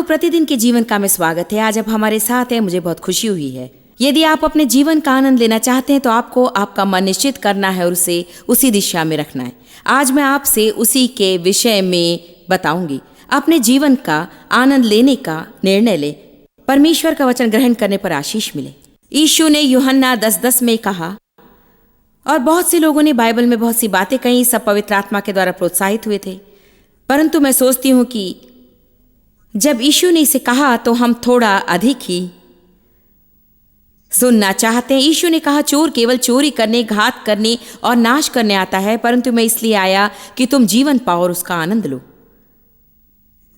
आपका प्रतिदिन के जीवन का में स्वागत है। आज आप हमारे साथ हैं, मुझे बहुत खुशी हुई है। यदि आप अपने जीवन का आनंद लेना चाहते हैं तो आपको आपका मन निश्चित करना है और उसे उसी दिशा में रखना है। आज मैं आपसे उसी के विषय में बताऊंगी। अपने जीवन का आनंद लेने का निर्णय ले, परमेश्वर का वचन ग्रहण करने पर आशीष मिले। यीशु ने यूहन्ना 10:10 में कहा, और बहुत से लोगों ने बाइबल में बहुत सी बातें कही, सब पवित्र आत्मा के द्वारा प्रोत्साहित हुए थे। परंतु मैं सोचती हूं कि जब यीशु ने इसे कहा तो हम थोड़ा अधिक ही सुनना चाहते हैं। यीशु ने कहा, चोर केवल चोरी करने, घात करने और नाश करने आता है, परंतु मैं इसलिए आया कि तुम जीवन पाओ और उसका आनंद लो।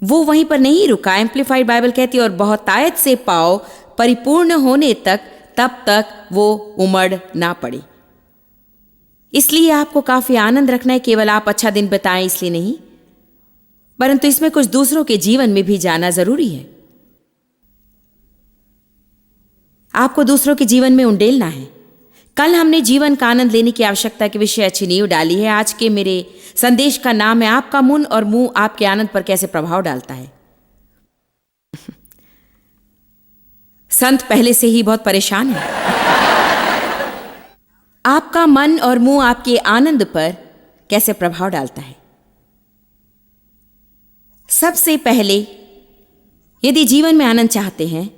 वो वहीं पर नहीं रुका। एम्प्लीफाइड बाइबल कहती है, और बहुतायत से पाओ, परिपूर्ण होने तक, तब तक वो उमड़ ना पड़े। इसलिए आपको काफी आनंद रखना है। केवल आप अच्छा दिन बिताएं इसलिए नहीं, परंतु इसमें कुछ दूसरों के जीवन में भी जाना जरूरी है। आपको दूसरों के जीवन में उंडेलना है। कल हमने जीवन का आनंद लेने की आवश्यकता के विषय अच्छी नींव डाली है। आज के मेरे संदेश का नाम है, आपका मुंह और मुंह आपके आनंद पर कैसे प्रभाव डालता है। संत पहले से ही बहुत परेशान है। आपका मन और मुंह आपके आनंद पर कैसे प्रभाव डालता है। सबसे पहले यदि जीवन में आनंद चाहते हैं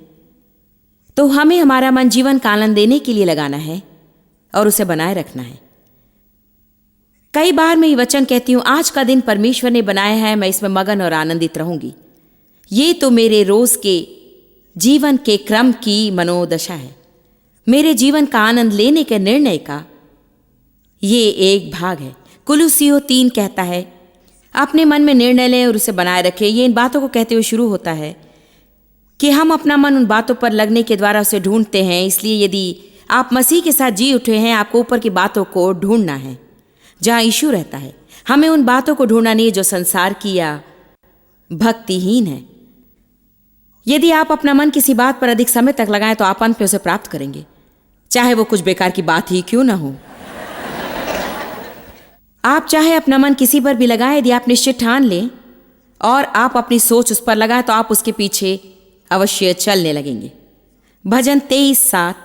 तो हमें हमारा मन जीवन का आनंद देने के लिए लगाना है और उसे बनाए रखना है। कई बार मैं ये वचन कहती हूं, आज का दिन परमेश्वर ने बनाया है, मैं इसमें मगन और आनंदित रहूंगी। ये तो मेरे रोज के जीवन के क्रम की मनोदशा है। मेरे जीवन का आनंद लेने के निर्णय का ये एक भाग है। कुलुस्सियों 3 कहता है, अपने मन में निर्णय लें और उसे बनाए रखें। ये इन बातों को कहते हुए शुरू होता है कि हम अपना मन उन बातों पर लगने के द्वारा उसे ढूंढते हैं। इसलिए यदि आप मसीह के साथ जी उठे हैं, आपको ऊपर की बातों को ढूंढना है जहां यीशु रहता है। हमें उन बातों को ढूंढना नहीं जो संसार की या भक्तिहीन है। यदि आप अपना मन किसी बात पर अधिक समय तक लगाएं तो आप अंत में उसे प्राप्त करेंगे, चाहे वो कुछ बेकार की बात ही क्यों ना हो। आप चाहे अपना मन किसी पर भी लगाएं, यदि आप निश्चित ठान लें और आप अपनी सोच उस पर लगाएं तो आप उसके पीछे अवश्य चलने लगेंगे। भजन 23:7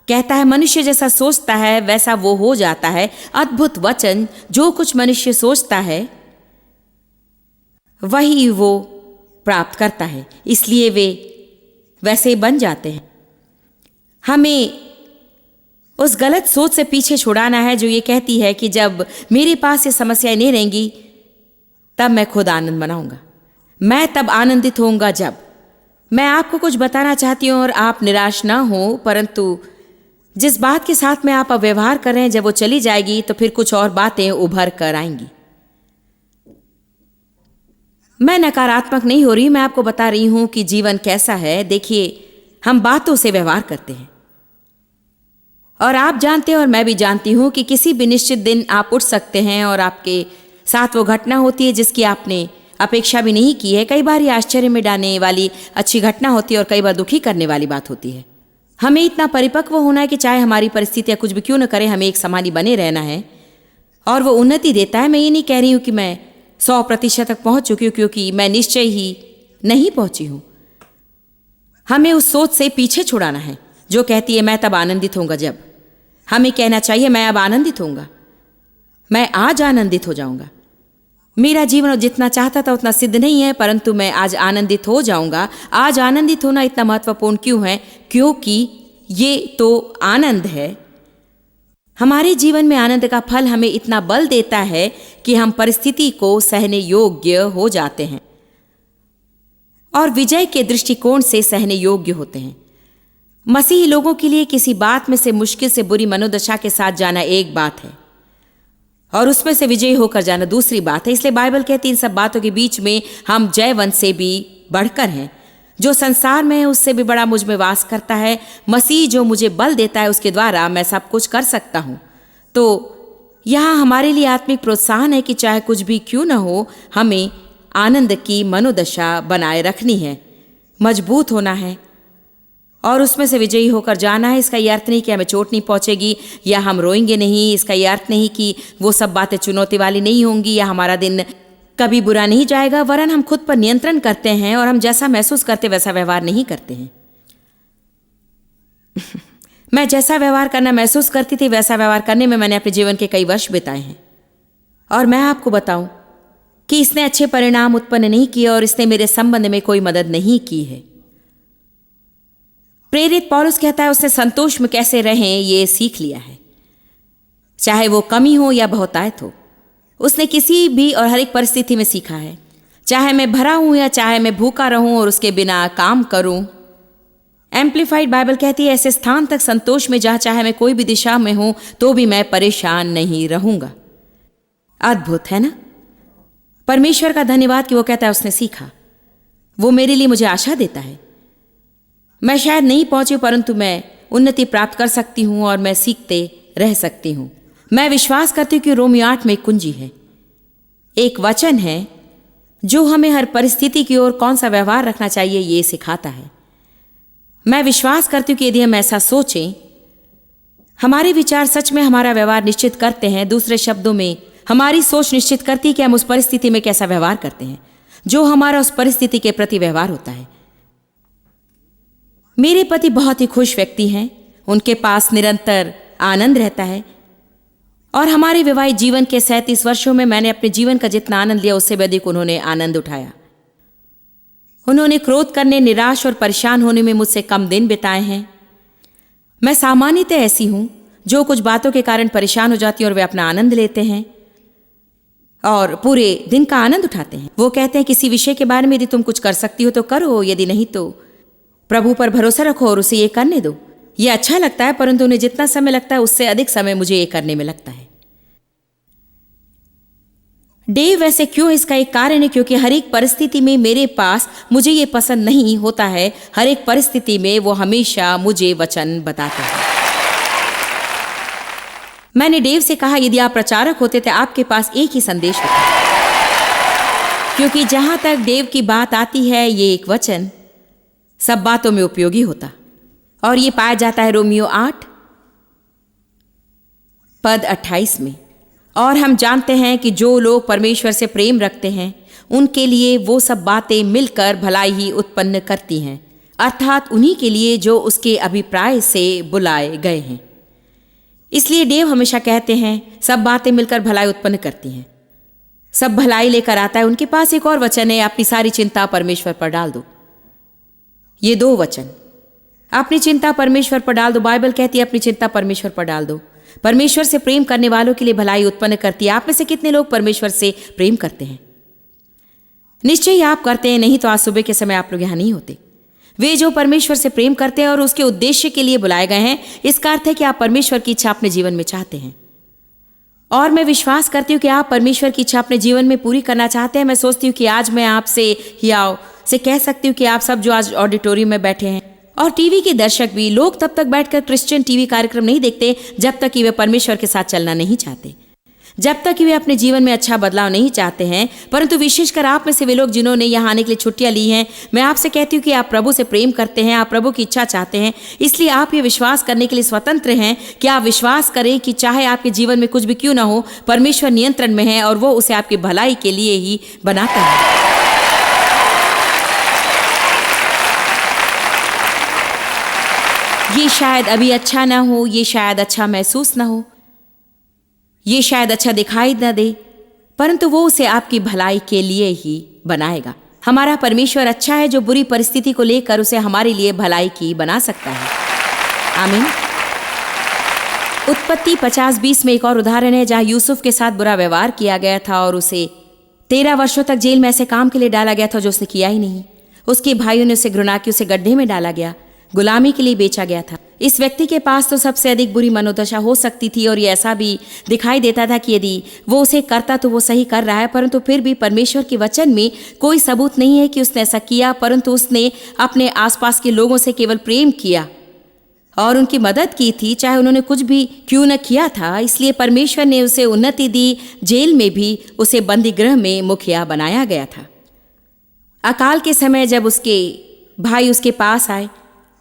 कहता है, मनुष्य जैसा सोचता है वैसा वो हो जाता है। अद्भुत वचन, जो कुछ मनुष्य सोचता है वही वो प्राप्त करता है, इसलिए वे वैसे बन जाते हैं। हमें उस गलत सोच से पीछे छुड़ाना है जो ये कहती है कि जब मेरे पास ये समस्याएं नहीं रहेंगी तब मैं खुद आनंद मनाऊंगा, मैं तब आनंदित होऊंगा जब। मैं आपको कुछ बताना चाहती हूं और आप निराश ना हो, परंतु जिस बात के साथ में आप अब व्यवहार कर रहे हैं, जब वो चली जाएगी तो फिर कुछ और बातें उभर कर आएंगी। मैं नकारात्मक नहीं हो रही, मैं आपको बता रही हूं कि जीवन कैसा है। देखिए, हम बातों से व्यवहार करते हैं और आप जानते हैं और मैं भी जानती हूं कि किसी भी निश्चित दिन आप उठ सकते हैं और आपके साथ वो घटना होती है जिसकी आपने अपेक्षा भी नहीं की है। कई बार ये आश्चर्य में डालने वाली अच्छी घटना होती है और कई बार दुखी करने वाली बात होती है। हमें इतना परिपक्व होना है कि चाहे हमारी परिस्थितियां कुछ भी क्यों न करें, हमें एक समान ही बने रहना है और वो उन्नति देता है। मैं ये नहीं कह रही हूं कि मैं 100% तक पहुंच चुकी हूं, क्योंकि मैं निश्चय ही नहीं पहुंची हूं। हमें उस सोच से पीछे छुड़ाना है जो कहती है मैं तब आनंदित होऊंगा जब। हमें कहना चाहिए मैं अब आनंदित होऊंगा, मैं आज आनंदित हो जाऊंगा। मेरा जीवन जितना चाहता था उतना सिद्ध नहीं है, परंतु मैं आज आनंदित हो जाऊंगा। आज आनंदित होना इतना महत्वपूर्ण क्यों है? क्योंकि ये तो आनंद है। हमारे जीवन में आनंद का फल हमें इतना बल देता है कि हम परिस्थिति को सहने योग्य हो जाते हैं और विजय के दृष्टिकोण से सहने योग्य होते हैं। मसीही लोगों के लिए किसी बात में से मुश्किल से बुरी मनोदशा के साथ जाना एक बात है और उसमें से विजयी होकर जाना दूसरी बात है। इसलिए बाइबल कहती है इन सब बातों के बीच में हम जयवंत से भी बढ़कर हैं। जो संसार में है उससे भी बड़ा मुझ में वास करता है। मसीह जो मुझे बल देता है उसके द्वारा मैं सब कुछ कर सकता हूं। तो यहाँ हमारे लिए आत्मिक प्रोत्साहन है कि चाहे कुछ भी क्यों न हो, हमें आनंद की मनोदशा बनाए रखनी है, मजबूत होना है और उसमें से विजयी होकर जाना है। इसका यह अर्थ नहीं कि हमें चोट नहीं पहुंचेगी या हम रोएंगे नहीं। इसका यह अर्थ नहीं कि वो सब बातें चुनौती वाली नहीं होंगी या हमारा दिन कभी बुरा नहीं जाएगा, वरन हम खुद पर नियंत्रण करते हैं और हम जैसा महसूस करते वैसा व्यवहार नहीं करते हैं। मैं जैसा व्यवहार करना महसूस करती थी वैसा व्यवहार करने में मैंने अपने जीवन के कई वर्ष बिताए हैं, और मैं आपको बताऊं कि इसने अच्छे परिणाम उत्पन्न नहीं किए और इसने मेरे संबंध में कोई मदद नहीं की है। प्रेरित पौलुस कहता है उसने संतोष में कैसे रहें ये सीख लिया है, चाहे वो कमी हो या बहुतायत हो। उसने किसी भी और हर एक परिस्थिति में सीखा है, चाहे मैं भरा हूं या चाहे मैं भूखा रहूं और उसके बिना काम करूं। एम्प्लीफाइड बाइबल कहती है ऐसे स्थान तक संतोष में जहां चाहे मैं कोई भी दिशा में हूं तो भी मैं परेशान नहीं रहूंगा। अद्भुत है ना? परमेश्वर का धन्यवाद कि वो कहता है उसने सीखा। वो मेरे लिए मुझे आशा देता है। मैं शायद नहीं पहुंची परंतु मैं उन्नति प्राप्त कर सकती हूं और मैं सीखते रह सकती हूं। मैं विश्वास करती हूं कि रोमियो 8 में एक कुंजी है, एक वचन है जो हमें हर परिस्थिति की ओर कौन सा व्यवहार रखना चाहिए ये सिखाता है। मैं विश्वास करती हूं कि यदि हम ऐसा सोचें, हमारे विचार सच में हमारा व्यवहार निश्चित करते हैं। दूसरे शब्दों में हमारी सोच निश्चित करती है कि हम उस परिस्थिति में कैसा व्यवहार करते हैं, जो हमारा उस परिस्थिति के प्रति व्यवहार होता है। मेरे पति बहुत ही खुश व्यक्ति हैं, उनके पास निरंतर आनंद रहता है, और हमारे वैवाहिक जीवन के 37 वर्षों में मैंने अपने जीवन का जितना आनंद लिया उससे भी अधिक उन्होंने आनंद उठाया। उन्होंने क्रोध करने, निराश और परेशान होने में मुझसे कम दिन बिताए हैं। मैं सामान्यतः ऐसी हूं जो कुछ बातों के कारण परेशान हो जाती हूं और वे अपना आनंद लेते हैं और पूरे दिन का आनंद उठाते हैं। वो कहते हैं किसी विषय के बारे में यदि तुम कुछ कर सकती हो तो करो, यदि नहीं तो प्रभु पर भरोसा रखो और उसे ये करने दो। ये अच्छा लगता है, परंतु उन्हें जितना समय लगता है उससे अधिक समय मुझे ये करने में लगता है। डेव वैसे क्यों? इसका एक कारण है क्योंकि हर एक परिस्थिति में मेरे पास मुझे ये पसंद नहीं होता है। हर एक परिस्थिति में वो हमेशा मुझे वचन बताता है। मैंने डेव से कहा यदि आप प्रचारक होते तो आपके पास एक ही संदेश होता, क्योंकि जहां तक डेव की बात आती है ये एक वचन सब बातों में उपयोगी होता, और ये पाया जाता है रोमियो 8 पद 28 में। और हम जानते हैं कि जो लोग परमेश्वर से प्रेम रखते हैं उनके लिए वो सब बातें मिलकर भलाई ही उत्पन्न करती हैं, अर्थात उन्हीं के लिए जो उसके अभिप्राय से बुलाए गए हैं। इसलिए डेव हमेशा कहते हैं सब बातें मिलकर भलाई उत्पन्न करती हैं, सब भलाई लेकर आता है। उनके पास एक और वचन है, अपनी सारी चिंता परमेश्वर पर डाल दो। ये 2 वचन, अपनी चिंता परमेश्वर पर डाल दो। बाइबल कहती है अपनी चिंता परमेश्वर पर डाल दो। परमेश्वर से प्रेम करने वालों के लिए भलाई उत्पन्न करती है। आप में से कितने लोग परमेश्वर से प्रेम करते हैं? निश्चय ही आप करते हैं, नहीं तो आज सुबह के समय आप लोग यहां नहीं होते। वे जो परमेश्वर से प्रेम करते हैं और उसके उद्देश्य के लिए बुलाए गए हैं, इसका अर्थ है कि आप परमेश्वर की इच्छा अपने जीवन में चाहते हैं। और मैं विश्वास करती हूँ कि आप परमेश्वर की इच्छा अपने जीवन में पूरी करना चाहते हैं। मैं सोचती हूँ कि आज मैं आपसे या से कह सकती हूँ कि आप सब जो आज ऑडिटोरियम में बैठे हैं और टीवी के दर्शक भी, लोग तब तक बैठकर क्रिश्चियन टीवी कार्यक्रम नहीं देखते जब तक कि वे परमेश्वर के साथ चलना नहीं चाहते, जब तक कि वे अपने जीवन में अच्छा बदलाव नहीं चाहते हैं। परंतु विशेषकर आप में से वे लोग जिन्होंने यहाँ आने के लिए छुट्टियां ली हैं, मैं आपसे कहती हूँ कि आप प्रभु से प्रेम करते हैं, आप प्रभु की इच्छा चाहते हैं। इसलिए आप ये विश्वास करने के लिए स्वतंत्र हैं कि आप विश्वास करें कि चाहे आपके जीवन में कुछ भी क्यों ना हो, परमेश्वर नियंत्रण में है और वो उसे आपकी भलाई के लिए ही बनाता है। ये शायद अभी अच्छा ना हो, ये शायद अच्छा महसूस ना हो, ये शायद अच्छा दिखाई ना दे, परंतु वो उसे आपकी भलाई के लिए ही बनाएगा। हमारा परमेश्वर अच्छा है जो बुरी परिस्थिति को लेकर उसे हमारे लिए भलाई की बना सकता है। आमीन। उत्पत्ति 50:20 में एक और उदाहरण है जहां यूसुफ के साथ बुरा व्यवहार किया गया था और उसे 13 वर्षों तक जेल में ऐसे काम के लिए डाला गया था जो उसने किया ही नहीं। उसके भाइयों ने उसे घृणा की, उसे गड्ढे में डाला गया, गुलामी के लिए बेचा गया था। इस व्यक्ति के पास तो सबसे अधिक बुरी मनोदशा हो सकती थी और ये ऐसा भी दिखाई देता था कि यदि वो उसे करता तो वो सही कर रहा है, परंतु फिर भी परमेश्वर के वचन में कोई सबूत नहीं है कि उसने ऐसा किया, परंतु उसने अपने आसपास के लोगों से केवल प्रेम किया और उनकी मदद की थी, चाहे उन्होंने कुछ भी क्यों न किया था। इसलिए परमेश्वर ने उसे उन्नति दी। जेल में भी उसे बंदी गृह में मुखिया बनाया गया था। अकाल के समय जब उसके भाई उसके पास आए,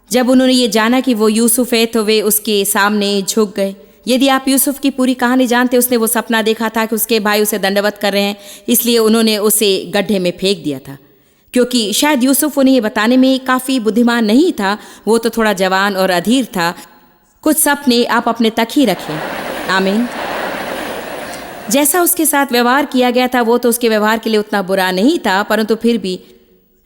जब उन्होंने ये जाना कि वो यूसुफ है, तो वे उसके सामने झुक गए। यदि आप यूसुफ की पूरी कहानी जानते, उसने वो सपना देखा था कि उसके भाई उसे दंडवत कर रहे हैं, इसलिए उन्होंने उसे गड्ढे में फेंक दिया था। क्योंकि शायद यूसुफ उन्हें ये बताने में काफ़ी बुद्धिमान नहीं था, वो तो थोड़ा जवान और अधीर था। कुछ सपने आप अपने तक ही रखें। आमीन। जैसा उसके साथ व्यवहार किया गया था वो तो उसके व्यवहार के लिए उतना बुरा नहीं था, परंतु फिर भी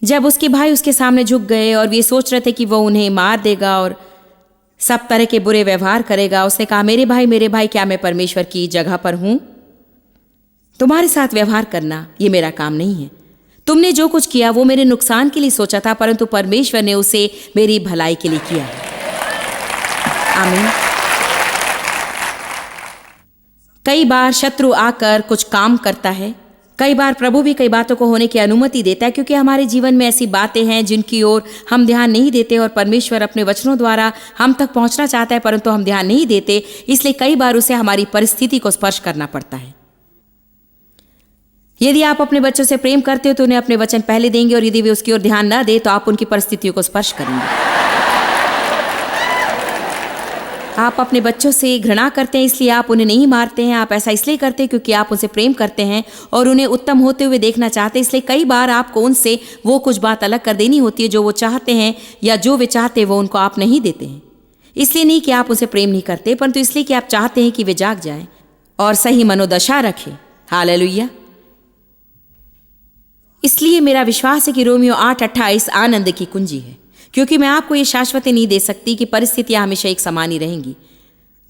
जब उसके भाई उसके सामने झुक गए और वे सोच रहे थे कि वो उन्हें मार देगा और सब तरह के बुरे व्यवहार करेगा, उसने कहा, मेरे भाई, क्या मैं परमेश्वर की जगह पर हूं? तुम्हारे साथ व्यवहार करना ये मेरा काम नहीं है। तुमने जो कुछ किया वो मेरे नुकसान के लिए सोचा था, परंतु परमेश्वर ने उसे मेरी भलाई के लिए किया है। आमीन। कई बार शत्रु आकर कुछ काम करता है, कई बार प्रभु भी कई बातों को होने की अनुमति देता है, क्योंकि हमारे जीवन में ऐसी बातें हैं जिनकी ओर हम ध्यान नहीं देते और परमेश्वर अपने वचनों द्वारा हम तक पहुंचना चाहता है, परंतु हम ध्यान नहीं देते, इसलिए कई बार उसे हमारी परिस्थिति को स्पर्श करना पड़ता है। यदि आप अपने बच्चों से प्रेम करते हो तो उन्हें अपने वचन पहले देंगे, और यदि वे उसकी ओर ध्यान न दे तो आप उनकी परिस्थितियों को स्पर्श करेंगे। आप अपने बच्चों से घृणा करते हैं, इसलिए आप उन्हें नहीं मारते हैं। आप ऐसा इसलिए करते हैं क्योंकि आप उनसे प्रेम करते हैं और उन्हें उत्तम होते हुए देखना चाहते हैं। इसलिए कई बार आपको उनसे वो कुछ बात अलग कर देनी होती है जो वो चाहते हैं, या जो वे चाहते हैं वो उनको आप नहीं देते हैं। इसलिए नहीं कि आप उनसे प्रेम नहीं करते, परंतु इसलिए कि आप चाहते हैं कि वे जाग जाएं और सही मनोदशा रखें। हालेलुया। इसलिए मेरा विश्वास है कि रोमियो 8:28 आनंद की कुंजी है, क्योंकि मैं आपको ये शाश्वती नहीं दे सकती कि परिस्थितियां हमेशा एक समान ही रहेंगी,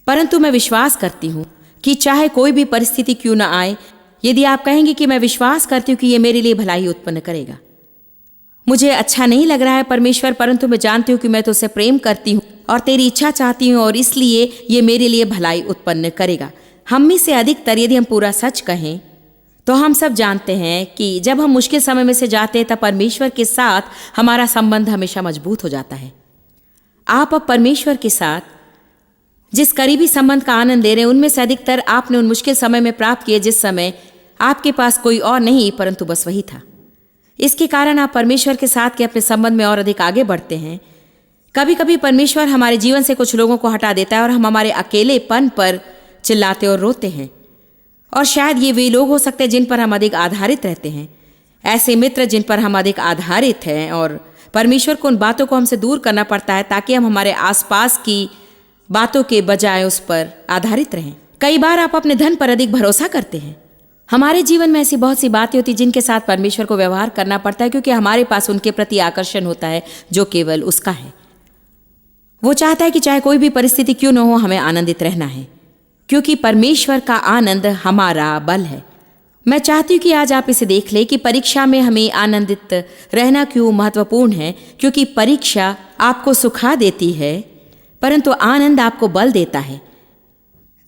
परंतु मैं विश्वास करती हूं कि चाहे कोई भी परिस्थिति क्यों ना आए, यदि आप कहेंगे कि मैं विश्वास करती हूं कि ये मेरे लिए भलाई उत्पन्न करेगा। मुझे अच्छा नहीं लग रहा है परमेश्वर, परंतु मैं जानती हूं कि मैं तुझसे प्रेम करती हूं और तेरी इच्छा चाहती हूं, और इसलिए ये मेरे लिए भलाई उत्पन्न करेगा। हम में से अधिकतर, यदि हम पूरा सच कहें, तो हम सब जानते हैं कि जब हम मुश्किल समय में से जाते हैं तब परमेश्वर के साथ हमारा संबंध हमेशा मजबूत हो जाता है। आप अब परमेश्वर के साथ जिस करीबी संबंध का आनंद ले रहे हैं, उनमें से अधिकतर आपने उन मुश्किल समय में प्राप्त किए जिस समय आपके पास कोई और नहीं परंतु बस वही था। इसके कारण आप परमेश्वर के साथ के अपने संबंध में और अधिक आगे बढ़ते हैं। कभी कभी परमेश्वर हमारे जीवन से कुछ लोगों को हटा देता है और हम हमारे अकेलेपन पर चिल्लाते और रोते हैं, और शायद ये वे लोग हो सकते हैं जिन पर हम अधिक आधारित रहते हैं, ऐसे मित्र जिन पर हम अधिक आधारित हैं, और परमेश्वर को उन बातों को हमसे दूर करना पड़ता है ताकि हम हमारे आसपास की बातों के बजाय उस पर आधारित रहें। कई बार आप अपने धन पर अधिक भरोसा करते हैं। हमारे जीवन में ऐसी बहुत सी बातें होती जिनके साथ परमेश्वर को व्यवहार करना पड़ता है, क्योंकि हमारे पास उनके प्रति आकर्षण होता है जो केवल उसका है। वो चाहता है कि चाहे कोई भी परिस्थिति क्यों न हो, हमें आनंदित रहना है, क्योंकि परमेश्वर का आनंद हमारा बल है। मैं चाहती हूँ कि आज आप इसे देख लें कि परीक्षा में हमें आनंदित रहना क्यों महत्वपूर्ण है, क्योंकि परीक्षा आपको सुखा देती है, परंतु आनंद आपको बल देता है।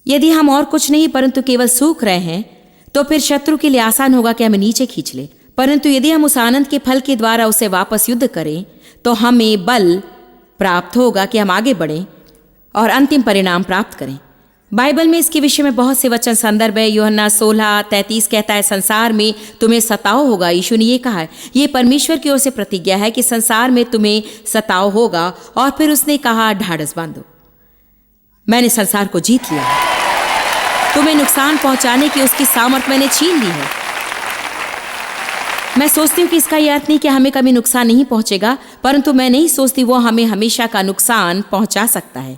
यदि हम और कुछ नहीं परंतु केवल सूख रहे हैं, तो फिर शत्रु के लिए आसान होगा कि हमें नीचे खींच ले, परंतु यदि हम उस आनंद के फल के द्वारा उसे वापस युद्ध करें, तो हमें बल प्राप्त होगा कि हम आगे बढ़ें और अंतिम परिणाम प्राप्त करें। बाइबल में इसके विषय में बहुत से वचन संदर्भ है। यूहन्ना 16:33 कहता है, संसार में तुम्हें सताव होगा। यीशु ने ये कहा है, ये परमेश्वर की ओर से प्रतिज्ञा है कि संसार में तुम्हें सताव होगा, और फिर उसने कहा, ढाढ़स बांधो, मैंने संसार को जीत लिया है। तुम्हें नुकसान पहुंचाने की उसकी सामर्थ मैंने छीन ली है। मैं सोचती हूँ कि इसका यह अर्थ नहीं कि हमें कभी नुकसान नहीं पहुंचेगा, परंतु मैं नहीं सोचती वो हमें हमेशा का नुकसान पहुंचा सकता है।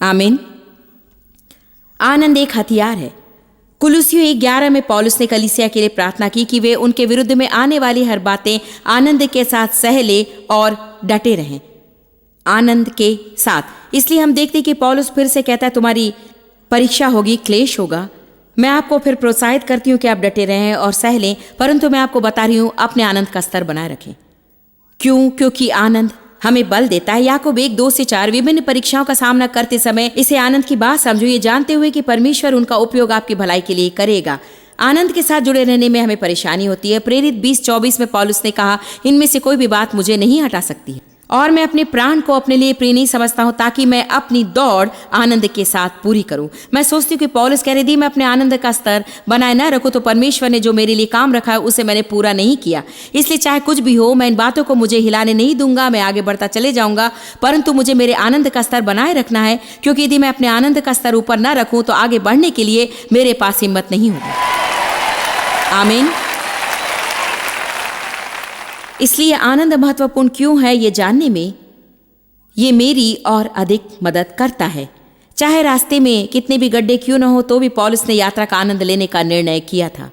आमीन। आनंद एक हथियार है। कुलुसियों 1:11 में पौलुस ने कलीसिया के लिए प्रार्थना की कि वे उनके विरुद्ध में आने वाली हर बातें आनंद के साथ सह ले और डटे रहें। आनंद के साथ। इसलिए हम देखते कि पौलुस फिर से कहता है, तुम्हारी परीक्षा होगी, क्लेश होगा। मैं आपको फिर प्रोत्साहित करती हूँ कि आप डटे रहें और सह लें, परंतु मैं आपको बता रही हूँ, अपने आनंद का स्तर बनाए रखें। क्यों? क्योंकि आनंद हमें बल देता है। याकूब 1:2-4 विभिन्न परीक्षाओं का सामना करते समय इसे आनंद की बात समझो, ये जानते हुए कि परमेश्वर उनका उपयोग आपकी भलाई के लिए करेगा। आनंद के साथ जुड़े रहने में हमें परेशानी होती है। प्रेरित 20:24 में पौलुस ने कहा, इनमें से कोई भी बात मुझे नहीं हटा सकती है। और मैं अपने प्राण को अपने लिए प्रिय नहीं समझता हूं ताकि मैं अपनी दौड़ आनंद के साथ पूरी करूं। मैं सोचती हूँ कि पौलुस कह रही थी मैं अपने आनंद का स्तर बनाए ना रखूं तो परमेश्वर ने जो मेरे लिए काम रखा है उसे मैंने पूरा नहीं किया। इसलिए चाहे कुछ भी हो, मैं इन बातों को मुझे हिलाने नहीं दूंगा, मैं आगे बढ़ता चले जाऊंगा, परंतु मुझे मेरे आनंद का स्तर बनाए रखना है, क्योंकि यदि मैं अपने आनंद का स्तर ऊपर ना रखूं तो आगे बढ़ने के लिए मेरे पास हिम्मत नहीं होगी। आमीन। इसलिए आनंद महत्वपूर्ण क्यों है ये जानने में ये मेरी और अधिक मदद करता है। चाहे रास्ते में कितने भी गड्ढे क्यों न हो तो भी पौलुस ने यात्रा का आनंद लेने का निर्णय किया था।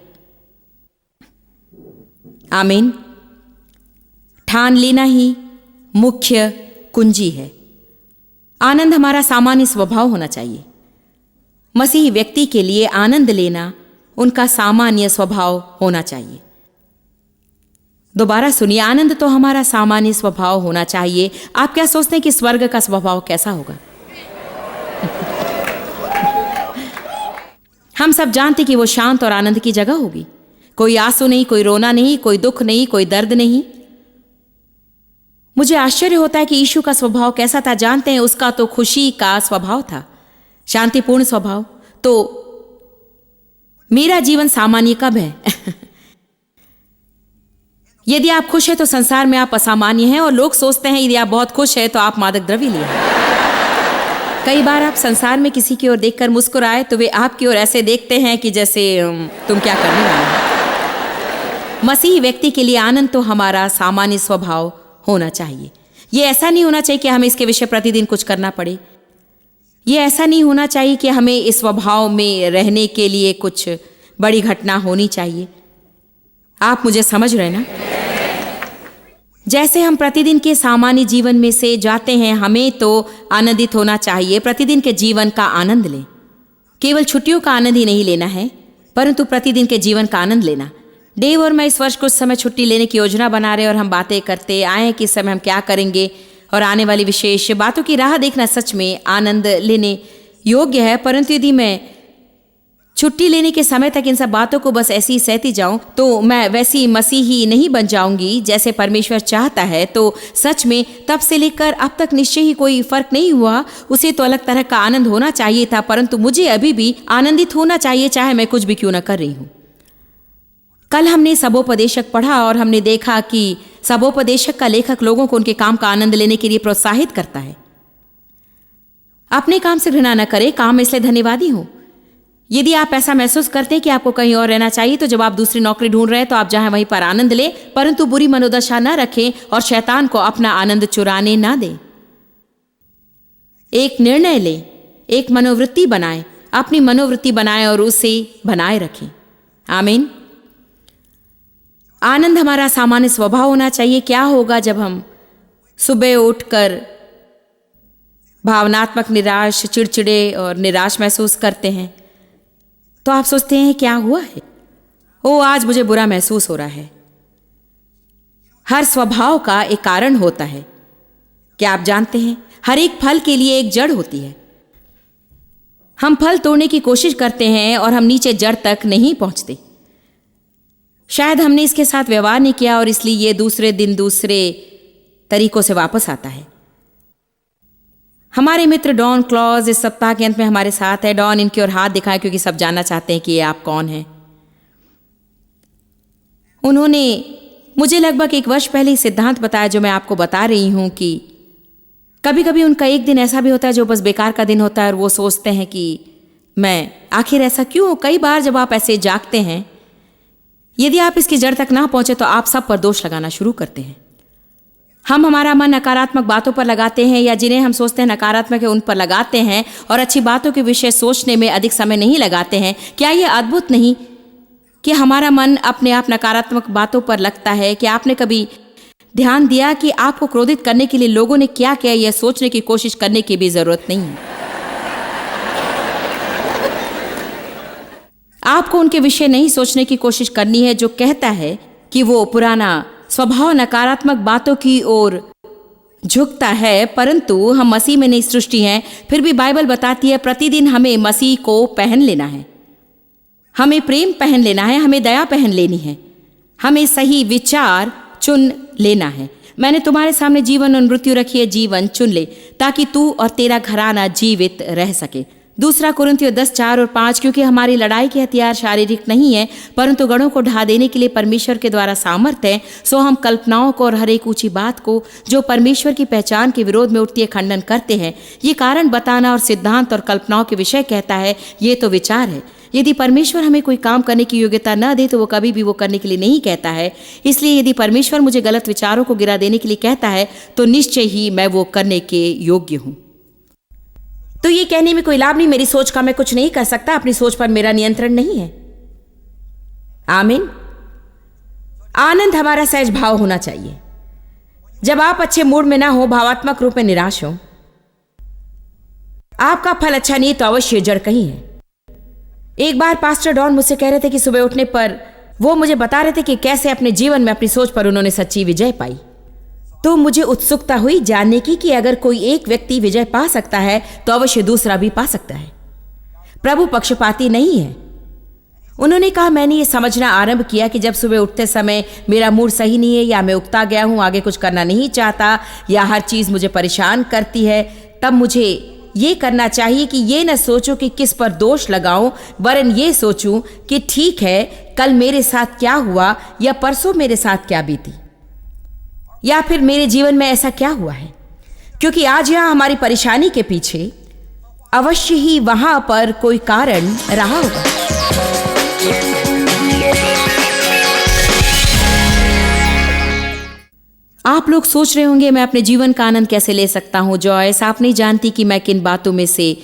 आमीन। ठान लेना ही मुख्य कुंजी है। आनंद हमारा सामान्य स्वभाव होना चाहिए। मसीही व्यक्ति के लिए आनंद लेना उनका सामान्य स्वभाव होना चाहिए। दोबारा सुनिए, आनंद तो हमारा सामान्य स्वभाव होना चाहिए। आप क्या सोचते हैं कि स्वर्ग का स्वभाव कैसा होगा? हम सब जानते कि वो शांत और आनंद की जगह होगी। कोई आंसू नहीं, कोई रोना नहीं, कोई दुख नहीं, कोई दर्द नहीं। मुझे आश्चर्य होता है कि यीशु का स्वभाव कैसा था। जानते हैं, उसका तो खुशी का स्वभाव था, शांतिपूर्ण स्वभाव। तो मेरा जीवन सामान्य कब है? यदि आप खुश हैं तो संसार में आप असामान्य हैं, और लोग सोचते हैं यदि आप बहुत खुश हैं तो आप मादक द्रव्य लिए हैं। कई बार आप संसार में किसी की ओर देखकर मुस्कुराए तो वे आपकी ओर ऐसे देखते हैं कि जैसे तुम क्या करने वाले हो। मसीही व्यक्ति के लिए आनंद तो हमारा सामान्य स्वभाव होना चाहिए। ये ऐसा नहीं होना चाहिए कि हमें इसके विषय प्रतिदिन कुछ करना पड़े। ये ऐसा नहीं होना चाहिए कि हमें इस स्वभाव में रहने के लिए कुछ बड़ी घटना होनी चाहिए। आप मुझे समझ रहे ना? जैसे हम प्रतिदिन के सामान्य जीवन में से जाते हैं, हमें तो आनंदित होना चाहिए। प्रतिदिन के जीवन का आनंद लें। केवल छुट्टियों का आनंद ही नहीं लेना है, परंतु प्रतिदिन के जीवन का आनंद लेना। डेव और मैं इस वर्ष कुछ समय छुट्टी लेने की योजना बना रहे और हम बातें करते आए कि इस समय हम क्या करेंगे और आने वाली विशेष बातों की राह देखना सच में आनंद लेने योग्य है। परंतु यदि मैं छुट्टी लेने के समय तक इन सब बातों को बस ऐसी ही सहती जाऊं तो मैं वैसी मसीही नहीं बन जाऊंगी जैसे परमेश्वर चाहता है। तो सच में तब से लेकर अब तक निश्चय ही कोई फर्क नहीं हुआ। उसे तो अलग तरह का आनंद होना चाहिए था, परंतु मुझे अभी भी आनंदित होना चाहिए, चाहे मैं कुछ भी क्यों न कर रही हूं। कल हमने सबोपदेशक पढ़ा और हमने देखा कि सबोपदेशक का लेखक लोगों को उनके काम का आनंद लेने के लिए प्रोत्साहित करता है। अपने काम से घृणा न करें, काम में इसलिए धन्यवादी हो। यदि आप ऐसा महसूस करते हैं कि आपको कहीं और रहना चाहिए तो जब आप दूसरी नौकरी ढूंढ रहे हैं तो आप जहां वहीं पर आनंद लें, परंतु बुरी मनोदशा न रखें और शैतान को अपना आनंद चुराने ना दें। एक निर्णय लें, एक मनोवृत्ति बनाएं, अपनी मनोवृत्ति बनाएं और उसे बनाए रखें। आमीन। आनंद हमारा सामान्य स्वभाव होना चाहिए। क्या होगा जब हम सुबह उठकर भावनात्मक निराश, चिड़चिड़े और निराश महसूस करते हैं? तो आप सोचते हैं क्या हुआ है? ओ, आज मुझे बुरा महसूस हो रहा है। हर स्वभाव का एक कारण होता है। क्या आप जानते हैं, हर एक फल के लिए एक जड़ होती है। हम फल तोड़ने की कोशिश करते हैं और हम नीचे जड़ तक नहीं पहुंचते। शायद हमने इसके साथ व्यवहार नहीं किया और इसलिए ये दूसरे दिन दूसरे तरीकों से वापस आता है। हमारे मित्र डॉन क्लॉज इस सप्ताह के अंत में हमारे साथ है। डॉन इनकी ओर हाथ दिखाए क्योंकि सब जानना चाहते हैं कि ये आप कौन हैं। उन्होंने मुझे लगभग 1 वर्ष पहले सिद्धांत बताया जो मैं आपको बता रही हूं कि कभी कभी उनका एक दिन ऐसा भी होता है जो बस बेकार का दिन होता है और वो सोचते हैं कि मैं आखिर ऐसा क्यों। कई बार जब आप ऐसे जागते हैं, यदि आप इसकी जड़ तक ना पहुंचे तो आप सब पर दोष लगाना शुरू करते हैं। हम हमारा मन नकारात्मक बातों पर लगाते हैं या जिन्हें हम सोचते हैं नकारात्मक है उन पर लगाते हैं और अच्छी बातों के विषय सोचने में अधिक समय नहीं लगाते हैं। क्या यह अद्भुत नहीं कि हमारा मन अपने आप नकारात्मक बातों पर लगता है? क्या आपने कभी ध्यान दिया कि आपको क्रोधित करने के लिए लोगों ने क्या किया, यह सोचने की कोशिश करने की भी जरूरत नहीं है। आपको उनके विषय नहीं सोचने की कोशिश करनी है जो कहता है कि वो पुराना स्वभाव नकारात्मक बातों की ओर झुकता है। परंतु हम मसीह में नई सृष्टि हैं। फिर भी बाइबल बताती है प्रतिदिन हमें मसीह को पहन लेना है, हमें प्रेम पहन लेना है, हमें दया पहन लेनी है, हमें सही विचार चुन लेना है। मैंने तुम्हारे सामने जीवन और मृत्यु रखी है, जीवन चुन ले ताकि तू और तेरा घराना जीवित रह सके। दूसरा कुरिन्थियों 10:4-5, क्योंकि हमारी लड़ाई के हथियार शारीरिक नहीं है परंतु गढ़ों को ढा देने के लिए परमेश्वर के द्वारा सामर्थ है। सो हम कल्पनाओं को और हर एक ऊंची बात को जो परमेश्वर की पहचान के विरोध में उठती है खंडन करते हैं। ये कारण बताना और सिद्धांत और कल्पनाओं के विषय कहता है, ये तो विचार है। यदि परमेश्वर हमें कोई काम करने की योग्यता न दे तो वो कभी भी वो करने के लिए नहीं कहता है। इसलिए यदि परमेश्वर मुझे गलत विचारों को गिरा देने के लिए कहता है तो निश्चय ही मैं वो करने के योग्य हूं। तो ये कहने में कोई लाभ नहीं, मेरी सोच का मैं कुछ नहीं कर सकता, अपनी सोच पर मेरा नियंत्रण नहीं है। आमीन। आनंद हमारा सहज भाव होना चाहिए। जब आप अच्छे मूड में ना हो, भावात्मक रूप में निराश हो, आपका फल अच्छा नहीं तो अवश्य जड़ कहीं है। एक बार पास्टर डॉन मुझसे कह रहे थे कि सुबह उठने पर वो मुझे बता रहे थे कि कैसे अपने जीवन में अपनी सोच पर उन्होंने सच्ची विजय पाई। तो मुझे उत्सुकता हुई जानने की कि अगर कोई एक व्यक्ति विजय पा सकता है तो अवश्य दूसरा भी पा सकता है। प्रभु पक्षपाती नहीं है। उन्होंने कहा, मैंने ये समझना आरंभ किया कि जब सुबह उठते समय मेरा मूड सही नहीं है या मैं उकता गया हूं, आगे कुछ करना नहीं चाहता या हर चीज मुझे परेशान करती है, तब मुझे ये करना चाहिए कि ये न सोचूं कि किस पर दोष लगाऊं, वरन ये सोचूं कि ठीक है, कल मेरे साथ क्या हुआ या परसों मेरे साथ क्या बीती या फिर मेरे जीवन में ऐसा क्या हुआ है, क्योंकि आज यहां हमारी परेशानी के पीछे अवश्य ही वहां पर कोई कारण रहा होगा। आप लोग सोच रहे होंगे मैं अपने जीवन का आनंद कैसे ले सकता हूं। जॉयस, आप नहीं जानती कि मैं किन बातों में से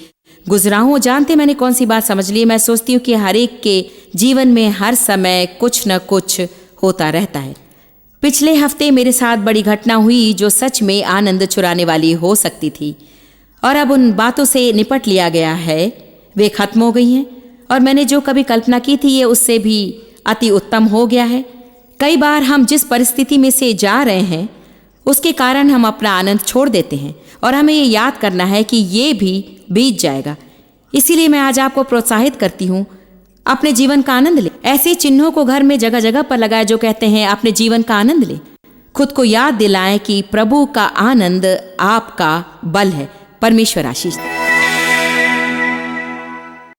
गुजरा हूं। जानते मैंने कौन सी बात समझ ली। मैं सोचती हूं कि हर एक के जीवन में हर समय कुछ न कुछ होता रहता है। पिछले हफ्ते मेरे साथ बड़ी घटना हुई जो सच में आनंद चुराने वाली हो सकती थी और अब उन बातों से निपट लिया गया है। वे खत्म हो गई हैं और मैंने जो कभी कल्पना की थी ये उससे भी अति उत्तम हो गया है। कई बार हम जिस परिस्थिति में से जा रहे हैं उसके कारण हम अपना आनंद छोड़ देते हैं और हमें ये याद करना है कि ये भी बीत जाएगा। इसीलिए मैं आज आपको प्रोत्साहित करती हूँ, अपने जीवन का आनंद ले। ऐसे चिन्हों को घर में जगह जगह पर लगाए जो कहते हैं अपने जीवन का आनंद ले। खुद को याद दिलाएं कि प्रभु का आनंद आपका बल है। परमेश्वर आशीष दे।